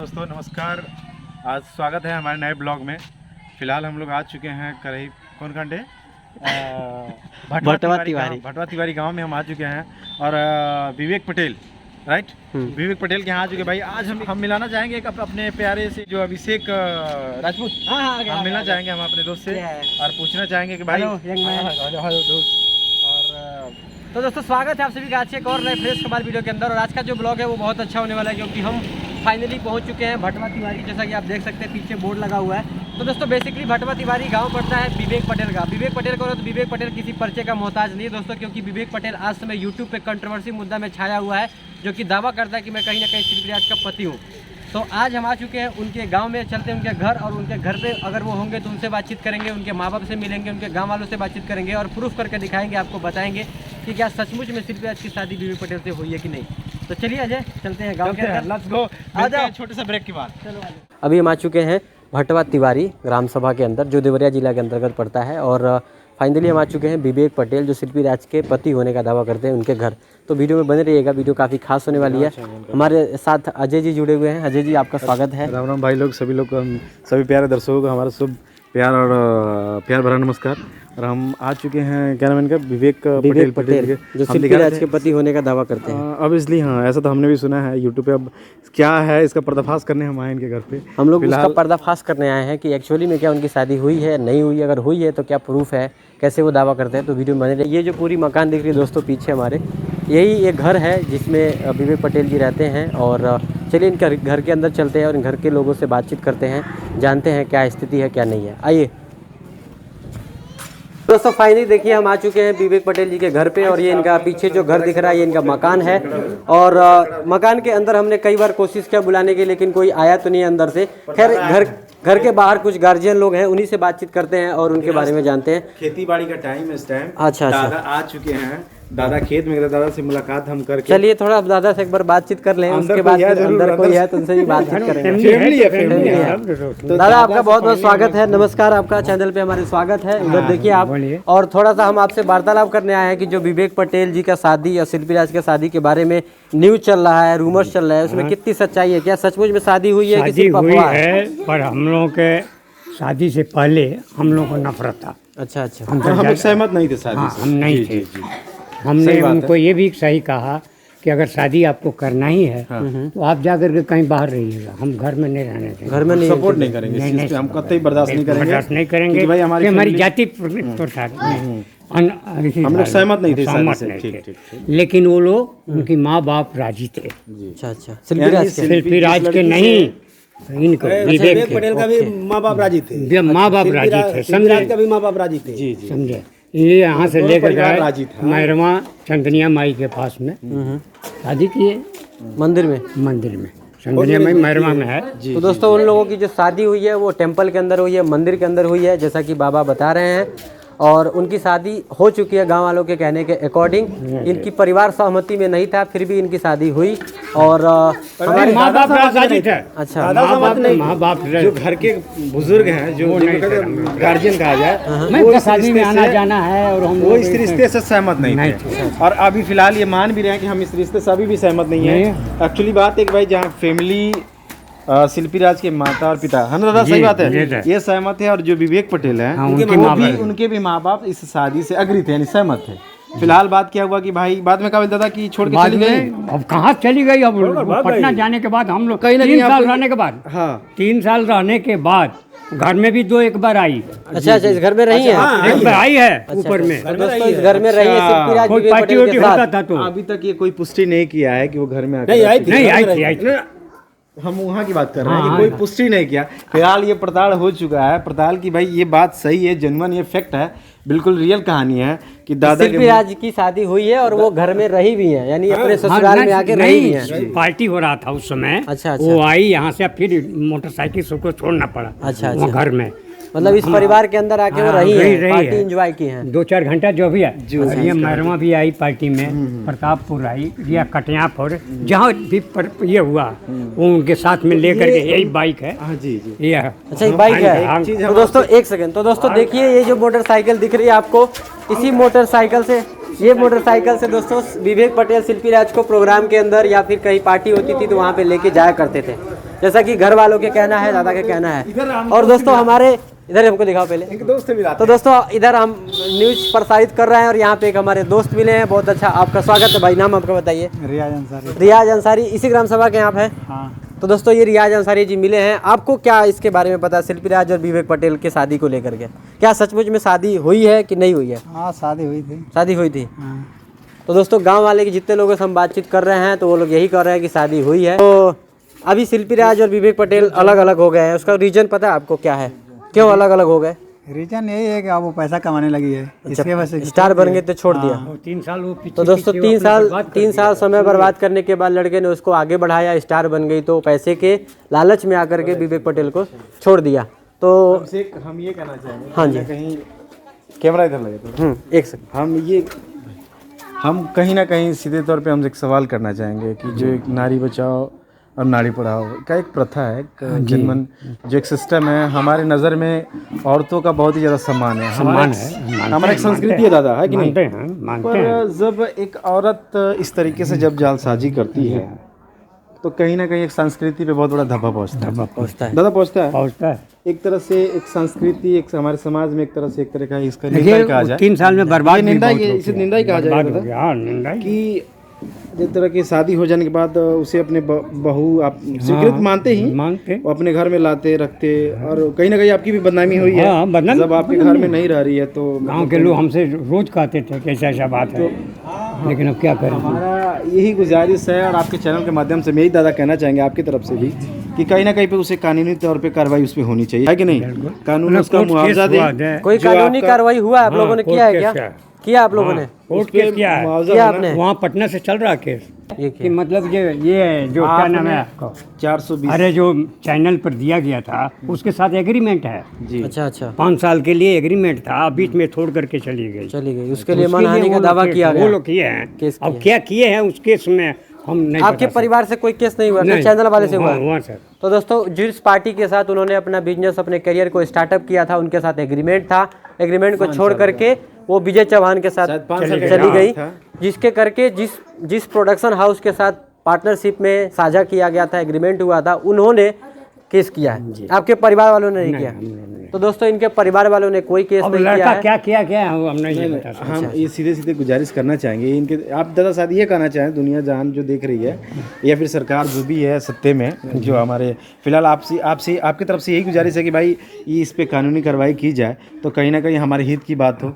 दोस्तों नमस्कार। आज स्वागत है हमारे नए ब्लॉग में। फिलहाल हम लोग आ चुके हैं करही कौन कंडे भटवा तिवारी गांव में हम आ चुके हैं। और विवेक पटेल राइट विवेक पटेल के यहाँ आ चुके भाई। आज हम मिलाना चाहेंगे एक अपने प्यारे से जो अभिषेक राजपूत। हम मिलना चाहेंगे हम अपने दोस्त से और पूछना चाहेंगे कि भाई तो दोस्तों स्वागत है आप सभी का आज एक और नए फ्रेश कमाल वीडियो के अंदर। और आज का जो ब्लॉग है वो बहुत अच्छा होने वाला है क्योंकि हम फाइनली पहुंच चुके हैं भटवा तिवारी। जैसा कि आप देख सकते हैं पीछे बोर्ड लगा हुआ है। तो दोस्तों बेसिकली भटवा तिवारी गांव पड़ता है विवेक पटेल का। विवेक पटेल को तो विवेक पटेल किसी परिचय का मोहताज नहीं है दोस्तों, क्योंकि विवेक पटेल आज समय यूट्यूब पे कंट्रोवर्सी मुद्दा में छाया हुआ है, जो कि दावा करता है कि मैं कहीं ना कहीं शिल्पीराज का पति हूँ। तो आज हम आ चुके हैं उनके गांव में, चलते हैं उनके घर और उनके घर पे अगर वो होंगे तो उनसे बातचीत करेंगे, उनके माँ बाप से मिलेंगे, उनके गांव वालों से बातचीत करेंगे और प्रूफ करके दिखाएंगे, आपको बताएंगे कि क्या सचमुच में शिल्पीराज की शादी विवेक पटेल से हुई है कि नहीं। तो चलिए अजय चलते हैं गाँव के अंदर। Let's go. आ जाओ छोटे से ब्रेक के बाद। चलो अभी हम आ चुके हैं भटवा तिवारी ग्राम सभा के अंदर, जो देवरिया जिला के अंतर्गत पड़ता है। और फाइनली हम आ चुके हैं विवेक पटेल जो शिल्पीराज के पति होने का दावा करते हैं, उनके घर। तो वीडियो में बने रहिएगा, वीडियो काफ़ी खास होने वाली है। हमारे साथ अजय जी जुड़े हुए हैं। अजय जी आपका स्वागत है। राम राम भाई लोग, सभी लोग सभी प्यारे दर्शकों का हमारा शुभ प्यार और प्यार भरा नमस्कार। और हम आ चुके हैं क्या नाम इनका विवेक पटेल जो शिल्पीराज के पति होने का दावा करते हैं। ऑब्वियसली हाँ, ऐसा तो हमने भी सुना है यूट्यूब पे। अब क्या है इसका पर्दाफाश करने हम आए इनके घर पे। हम लोग उसका पर्दाफाश करने आए हैं कि एक्चुअली में क्या उनकी शादी हुई है नहीं हुई, अगर हुई है तो क्या प्रूफ है, कैसे वो दावा करते हैं। तो वीडियो में बने रहिए। ये जो पूरी मकान दिख रही है दोस्तों पीछे हमारे, यही एक घर है जिसमें विवेक पटेल जी रहते हैं। और चलिए इनका घर के अंदर चलते हैं और इन घर के लोगों से बातचीत करते हैं, जानते हैं क्या स्थिति है क्या नहीं है। आइए दोस्तों फाइनली देखिए हम आ चुके हैं विवेक पटेल जी के घर पे। और ये इनका पीछे जो घर दिख रहा है ये इनका मकान है। और मकान के अंदर हमने कई बार कोशिश किया बुलाने की, लेकिन कोई आया तो नहीं अंदर से। खैर घर के बाहर कुछ गार्जियन लोग हैं, उन्हीं से बातचीत करते हैं और उनके बारे में जानते हैं। खेती बाड़ी का टाइम है इस टाइम। अच्छा दादा आ चुके हैं, दादा खेत में गए, दादा से मुलाकात हम करके। चलिए थोड़ा दादा से एक बार बातचीत कर लें, उसके बाद अंदर कोई है तो उनसे भी बातचीत करेंगे। फैमिली है। तो दादा आपका बहुत बहुत स्वागत है, नमस्कार। आपका चैनल पे हमारे स्वागत है। उधर देखिए आप। और थोड़ा सा हम आपसे वार्तालाप करने आए हैं कि जो विवेक पटेल जी का शादी या शिल्पीराज के शादी के बारे में न्यूज चल रहा है, रूमर्स चल रहा है, उसमें कितनी सच्चाई है? क्या सचमुच में शादी हुई है कि सिर्फ अफवाह है? पर हम लोगों के शादी से पहले हम लोग को नफरत था। अच्छा अच्छा। हम लोग सहमत नहीं थे शादी से। हम नहीं थे। हमने उनको ये भी सही कहा कि अगर शादी आपको करना ही है तो आप जाकर के कहीं बाहर रहिएगा, हम घर में नहीं रहने देंगे, घर में नहीं सपोर्ट नहीं करेंगे, नहीं, हम कतई बर्दाश्त नहीं करेंगे भाई हमारी जाति प्रसाद। हम लोग सहमत नहीं थे। लेकिन वो लोग उनकी माँ बाप राजी थे। अच्छा अच्छा। शिल्पीराज के नहीं, इनको विवेक पटेल का भी माँ बाप राजी थे। माँ बाप राजी थे, शिल्पीराज का भी माँ बाप राजी थे। समझे? ये यहाँ से लेकर गए मैरवा चंदनिया माई के पास में शादी किए, मंदिर में चंदनिया माई मैरवा में है। तो दोस्तों उन लोगों की जो शादी हुई है वो टेम्पल के अंदर हुई है, मंदिर के अंदर हुई है, जैसा कि बाबा बता रहे हैं। और उनकी शादी हो चुकी है गांव वालों के कहने के अकॉर्डिंग। इनकी परिवार सहमति में नहीं था, फिर भी इनकी शादी हुई। और हमारे माँ बाप राजी थे। अच्छा, माँ बाप जो घर के बुजुर्ग हैं, जो गार्जियन कहा जाए, वो शादी में आना जाना है और हम वो इस रिश्ते से सहमत नहीं थे। और अभी फिलहाल ये मान भी रहे हैं कि हम इस रिश्ते से अभी भी सहमत नहीं है। एक्चुअली बात एक भाई जहाँ फैमिली शिल्पीराज के माता और पिता है ना दादा, सही बात है, ये सहमत है। और जो विवेक पटेल हैं उनके भी माँ बाप इस शादी से अग्री थे, यानी सहमत थे। फिलहाल बात क्या हुआ कि भाई बाद में क्या बोलता था कि छोड़ के चली गई। अब कहाँ चली गई? अब पटना जाने के बाद हम लोग 3 साल रहने के बाद, हाँ 3 साल रहने के बाद घर में भी एक बार आई। अच्छा अच्छा, इस घर में रही है? एक बार आई है ऊपर में। दोस्तों इस घर में रही है शिल्पीराज कोई पार्टी वार्टी होता था तो अभी तक ये कोई पुष्टि नहीं किया है कि वो घर में नहीं आई थी। हम वहाँ की बात कर रहे हैं कि कोई पुष्टि नहीं किया। फिलहाल ये पड़ताल हो चुका है, पड़ताल की भाई ये बात सही है, जेन्युइन ये फैक्ट है, बिल्कुल रियल कहानी है कि दादा शिल्पीराज की शादी हुई है और वो घर में रही भी है, यानी अपने ससुराल में आके रही भी है। पार्टी हो रहा था उस समय। अच्छा, वो आई यहाँ से, फिर मोटरसाइकिल सबको छोड़ना पड़ा। अच्छा, घर में मतलब इस परिवार के अंदर आके वो रही है, पार्टी एंजॉय की है 2-4 घंटा जो भी है। ये मैरवा भी आई पार्टी में, प्रतापपुर आई या कटियापुर, जहाँ भी ये हुआ वो उनके साथ में लेकर के यही बाइक है। ये अच्छा ये बाइक है। तो दोस्तों एक सेकंड, तो दोस्तों देखिए ये जो मोटरसाइकिल दिख रही है आपको, इसी मोटरसाइकिल से दोस्तों विवेक पटेल शिल्पीराज को प्रोग्राम के अंदर या फिर कहीं पार्टी होती थी तो वहाँ पे लेके जाया करते थे। जैसा कि घर वालों के कहना है, दादा के कहना है। और दोस्तों हमारे इधर हमको दिखाओ पहले, एक दोस्त भी तो दोस्तों इधर हम न्यूज़ प्रसारित कर रहे हैं और यहाँ पे एक हमारे दोस्त मिले हैं। बहुत अच्छा, आपका स्वागत है भाई। नाम आपका बताइए। रियाज अंसारी। रियाज अंसारी, इसी ग्राम सभा के आप हैं? हाँ। तो दोस्तों ये रियाज अंसारी जी मिले हैं। आपको क्या इसके बारे में पता है, शिल्पी राज और विवेक पटेल की शादी को लेकर के? क्या सचमुच में शादी हुई है कि नहीं हुई है? हाँ, शादी हुई थी। शादी हुई थी। हाँ। तो दोस्तों गांव वाले के जितने लोगों से हम बातचीत कर रहे हैं तो वो लोग यही कर रहे हैं कि शादी हुई है। तो अभी शिल्पी राज और विवेक पटेल अलग अलग हो गए हैं, उसका रीजन पता है आपको क्या है, क्यों अलग अलग हो गए? रीजन यही है कि अब वो पैसा कमाने लगी है, इसके वजह से स्टार बन गए तो छोड़ दिया। 3 साल वो तो दोस्तों 3 साल समय बर्बाद करने के बाद लड़के ने उसको आगे बढ़ाया, स्टार बन गई, तो पैसे के लालच में आकर के विवेक पटेल को छोड़ दिया। तो हम ये कहना चाहेंगे, हाँ जी, कहीं कैमरा इधर लगे तो एक सेकंड, हम कहीं ना कहीं सीधे तौर पे हम एक सवाल करना चाहेंगे कि जो एक नारी बचाओ और नारी पढ़ाओ का एक प्रथा है, जनमन जो एक सिस्टम है, हमारे नज़र में औरतों का बहुत ही ज़्यादा सम्मान है, हमारा एक संस्कृति है दादा, है कि नहीं? पर जब एक औरत इस तरीके से जब जालसाजी करती है तो कहीं ना कहीं एक संस्कृति पे बहुत बड़ा धब्बा पहुंचता है दादा, पहुंचता है। एक तरह से एक संस्कृति, एक हमारे समाज में एक तरह का इसका निंदा ही कहा जाए। 3 साल में बर्बाद, निंदा ही कहा जाए कि जिस तरह की शादी हो जाने के बाद उसे अपने बहू आप स्वीकृत मानते वो अपने घर में लाते रखते, और कहीं ना कहीं आपकी भी बदनामी हुई है जब आपके घर में नहीं रह रही है। तो गांव के लोग हमसे रोज कहते थे कि ऐसा बात है, लेकिन अब क्या करें। हमारा यही गुजारिश है और आपके चैनल के माध्यम से यही दादा कहना चाहेंगे आपकी तरफ से भी कि कहीं ना कहीं पे उसे कानूनी तौर पे कार्रवाई उस पर होनी चाहिए, है कि नहीं? कानून उसका मुआवजा दे। कोई कानूनी कार्रवाई हुआ आप लोगों ने किया है क्या? किया आप लोगों ने? कोर्ट केस किया आपने? वहाँ पटना से चल रहा केस कि मतलब ये जो क्या नाम है आपको 420, अरे जो चैनल पर दिया गया था उसके साथ एग्रीमेंट है जी। अच्छा 5 साल के लिए एग्रीमेंट था, बीच में छोड़ करके चली गई, उसके लिए मानहानि का दावा किया गया। वो लोग किए हैं, अब क्या किए हैं उस केस में हम नहीं। आपके परिवार से कोई केस नहीं हुआ, चैनल वाले से हुआ? सर। तो दोस्तों जिस पार्टी के साथ उन्होंने अपना बिजनेस, अपने करियर को स्टार्टअप किया था, उनके साथ एग्रीमेंट था, एग्रीमेंट को छोड़ करके वो विजय चौहान के साथ चली गई, जिसके करके जिस प्रोडक्शन हाउस के साथ पार्टनरशिप में साझा किया गया था, एग्रीमेंट हुआ था, उन्होंने केस किया है। आपके परिवार वालों ने नहीं किया? तो दोस्तों इनके परिवार वालों ने कोई केस नहीं किया है। क्या हम नहीं बता सकते। हम ये सीधे गुजारिश करना चाहेंगे इनके, आप दादा साहब ये कहना चाहें दुनिया जहान जो देख रही है या फिर सरकार जो भी है सत्ते में, जो हमारे फिलहाल आपसे आपकी तरफ से यही गुजारिश है कि भाई ये इस पे कानूनी कार्रवाई की जाए तो कहीं ना कहीं हमारे हित की बात हो,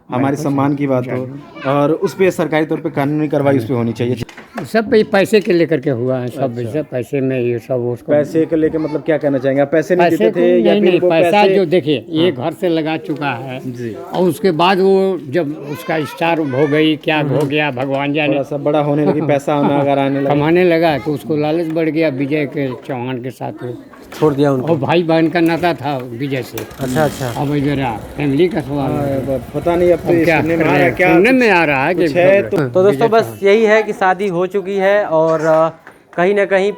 हमारे सम्मान की बात हो, और उस पर सरकारी तौर पर कानूनी कार्रवाई उस पर होनी चाहिए। सब पैसे के लेकर के हुआ है, सब पैसे में ये सब उसको पैसे के लेकर मतलब क्या कहना चाहेंगे आप? पैसे नहीं देते थे या नहीं, पैसा जो देखिए ये घर से लगा चुका है जी, और उसके बाद वो जब उसका स्टार हो गई, क्या हो गया भगवान जाने, सब बड़ा होने लगी, पैसा अगर आने लगा, कमाने लगा तो उसको लालच बढ़ गया, विजय के चौहान के साथ छोड़ दिया उनको। और भाई बहन का नाता था विजय से। अच्छा अब जरा फैमिली का सवाल है, पता नहीं अब तो सुनने में आ रहा है कि तो दोस्तों बस यही है कि शादी हो चुकी है और कहीं ना कहीं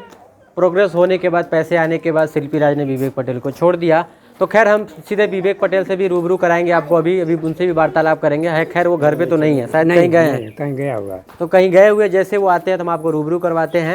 प्रोग्रेस होने के बाद, पैसे आने के बाद शिल्पी राज ने विवेक पटेल को छोड़ दिया। तो खैर हम सीधे विवेक पटेल से भी रूबरू कराएंगे आपको, अभी उनसे भी वार्तालाप करेंगे। है खैर वो घर पे तो नहीं है, शायद कहीं गए हैं, कहीं गया हुआ। तो कहीं गए हुए जैसे वो आते हैं तो हम आपको रूबरू करवाते हैं।